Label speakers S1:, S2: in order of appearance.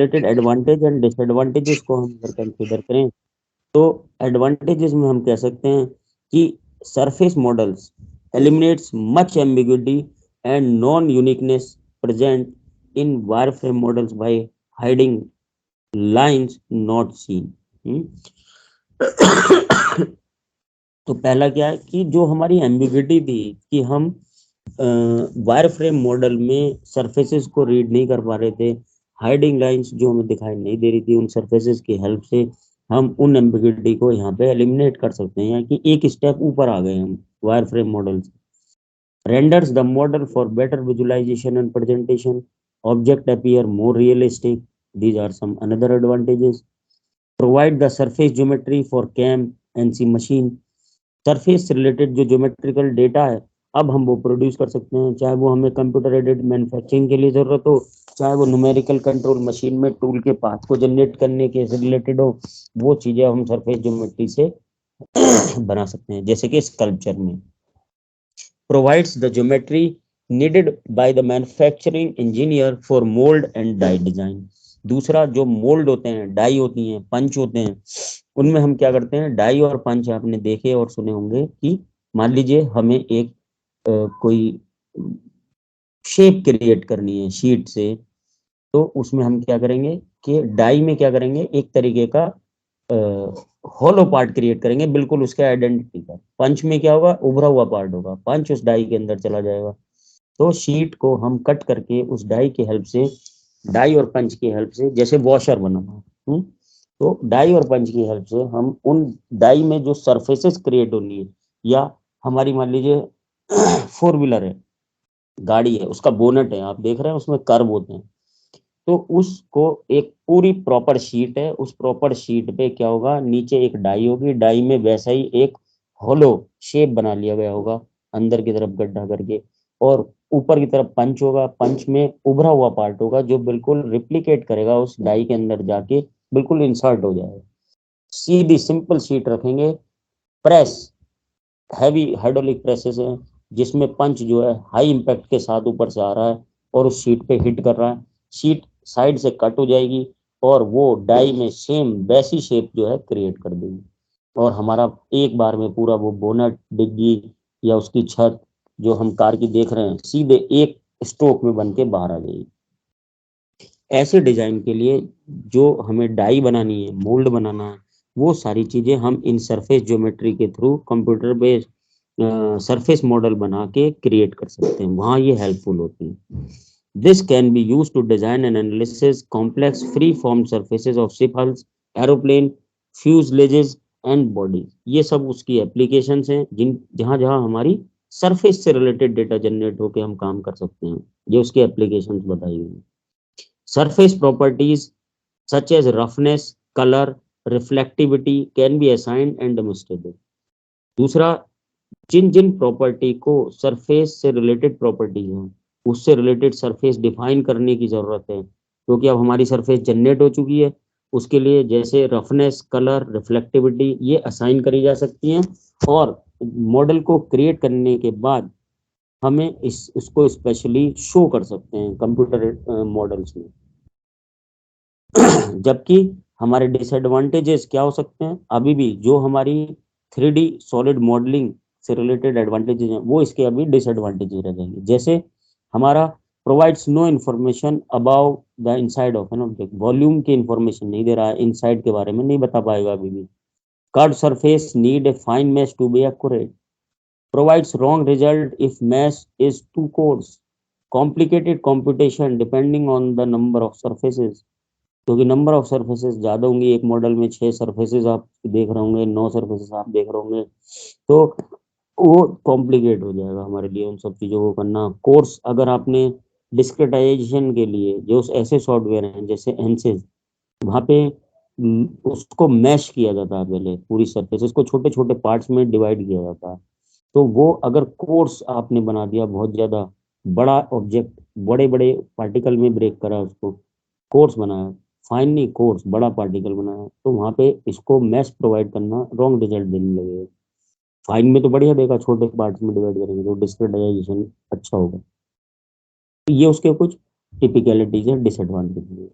S1: Related advantage and disadvantages को हम अगर कंसीडर करें तो एडवांटेजेस में हम कह सकते हैं कि surface models eliminates much ambiguity and non uniqueness present in wireframe models by hiding lines not seen. तो पहला क्या है कि जो हमारी एम्बिग्युइटी थी कि हम वायर फ्रेम मॉडल में सरफेसेस को रीड नहीं कर पा रहे थे, हाइडिंग लाइंस जो हमें दिखाई नहीं दे रही थी, उन सरफेसेस की हेल्प से हम उन एम्बिग्युइटी को यहाँ पे एलिमिनेट कर सकते हैं, कि एक स्टेप ऊपर आ गए हम वायर फ्रेम मॉडल से। renders the model for better visualization and presentation, object appear more realistic, these are some another advantages, provide the surface geometry for cam nc machine, surface से रिलेटेड जो geometrical data है अब हम वो produce कर सकते हैं, चाहे वो हमें कंप्यूटर एडेड मैन्युफैक्चरिंग के लिए जरूरत हो, चाहे वो न्यूमेरिकल कंट्रोल मशीन में टूल के पाथ को जनरेट करने के से रिलेटेड हो, वो चीजें हम सरफेस ज्योमेट्री से बना सकते हैं, जैसे कि स्कल्पचर में। Provides the geometry needed by the manufacturing engineer for mold and die design। दूसरा जो मोल्ड होते हैं, डाई होती हैं, पंच होते हैं, उनमें हम क्या करते हैं, डाई और पंच आपने देखे और सुने होंगे कि मान लीजिए हमें एक कोई शेप क्रिएट करनी है शीट से, तो उसमें हम क्या करेंगे कि डाई में क्या करेंगे, एक तरीके का होलो पार्ट क्रिएट करेंगे बिल्कुल उसके आइडेंटिटी का। पंच में क्या होगा, उभरा हुआ पार्ट होगा, पंच उस डाई के अंदर चला जाएगा। तो शीट को हम कट करके उस डाई की हेल्प से, डाई और पंच की हेल्प से, जैसे वॉशर बनाना, तो डाई और पंच की हेल्प से हम उन डाई में जो सरफेसेस क्रिएट होनी है, या हमारी मान लीजिए फोर व्हीलर है, गाड़ी है, उसका बोनट है, आप देख रहे हैं उसमें कर्व होते हैं, तो उसको एक पूरी प्रॉपर शीट है, उस प्रॉपर शीट पे क्या होगा, नीचे एक डाई होगी, डाई में वैसा ही एक होलो शेप बना लिया गया होगा अंदर की तरफ गड्ढा करके, और ऊपर की तरफ पंच होगा, पंच में उभरा हुआ पार्ट होगा जो बिल्कुल रिप्लिकेट करेगा उस डाई के अंदर जाके, बिल्कुल इंसर्ट हो जाएगा। सीधी सिंपल शीट रखेंगे। प्रेस हैवी हाइड्रोलिक प्रेसेस हैं जिसमें पंच जो है हाई इम्पैक्ट के साथ ऊपर से आ रहा है और उस शीट पे हिट कर रहा है, शीट साइड से कट हो जाएगी और वो डाई में सेम वैसी शेप जो है क्रिएट कर देगी, और हमारा एक बार में पूरा वो बोनट, डिग्गी या उसकी छत जो हम कार की देख रहे हैं, सीधे एक स्ट्रोक में बन के बाहर आ जाएगी। ऐसे डिजाइन के लिए जो हमें डाई बनानी है, मोल्ड बनाना है, वो सारी चीजें हम इन सरफेस ज्योमेट्री के through computer based surface model बना के क्रिएट कर सकते हैं, वहां ये हेल्पफुल होती है। This can be use to design and analysis complex free form surfaces of ship hulls, aeroplane, fuselages and body. ये सब उसकी एप्लीकेशंस हैं जिन जहां जहां हमारी सरफेस से रिलेटेड डेटा जनरेट होकर हम काम कर सकते हैं, ये उसकी एप्लीकेशंस बताई हुई हैं। Surface properties such as roughness, color, reflectivity can be assigned and demonstrated। दूसरा, जिन जिन प्रॉपर्टी को सरफेस से रिलेटेड प्रॉपर्टी है उससे रिलेटेड सरफेस डिफाइन करने की जरूरत है, क्योंकि अब हमारी सरफेस जनरेट हो चुकी है, उसके लिए जैसे रफनेस, कलर, रिफ्लेक्टिविटी ये असाइन करी जा सकती हैं, और मॉडल को क्रिएट करने के बाद हमें उसको स्पेशली शो कर सकते हैं कंप्यूटर मॉडल्स में। जबकि हमारे डिसएडवांटेजेस क्या हो सकते हैं, अभी भी जो हमारी 3D सॉलिड मॉडलिंग से रिलेटेड एडवांटेजेस हैं वो इसके अभी डिसएडवांटेजेस रह जाएंगे, जैसे हमारा provides no information about the inside of an object, volume की इन्फॉर्मेशन नहीं दे रहा है, इनसाइड के बारे में नहीं बता पाएगा अभी भी। Curve surface need a fine mesh to be accurate, provides wrong result if mesh is too coarse, complicated computation depending on the number of surfaces, क्योंकि नंबर ऑफ सर्फेसेस ज्यादा होंगी, एक मॉडल में 6 सर्फेसेस आप देख रहे होंगे, 9 सर्फेसेस आप देख रहे होंगे, तो वो कॉम्प्लिकेट हो जाएगा हमारे लिए उन सब चीजों को करना। कोर्स अगर आपने डिस्क्रिटाइजेशन के लिए जो ऐसे सॉफ्टवेयर हैं जैसे एनसिस, वहाँ पे उसको मैश किया जाता है, पहले पूरी सरफेस उसको छोटे छोटे पार्ट्स में डिवाइड किया जाता है, तो वो अगर कोर्स आपने बना दिया, बहुत ज्यादा बड़ा ऑब्जेक्ट बड़े बड़े पार्टिकल में ब्रेक करा, उसको कोर्स बनाया, फाइन नहीं कोर्स बड़ा पार्टिकल बनाया, तो वहां पे इसको मैश प्रोवाइड करना रॉन्ग रिजल्ट देने लगेगा। फाइन में तो बढ़िया देगा, छोटे पार्ट्स में डिवाइड करेंगे तो डिस्क्रिटाइजेशन अच्छा होगा। तो ये उसके कुछ टिपिकलिटीज है, डिसएडवांटेज है।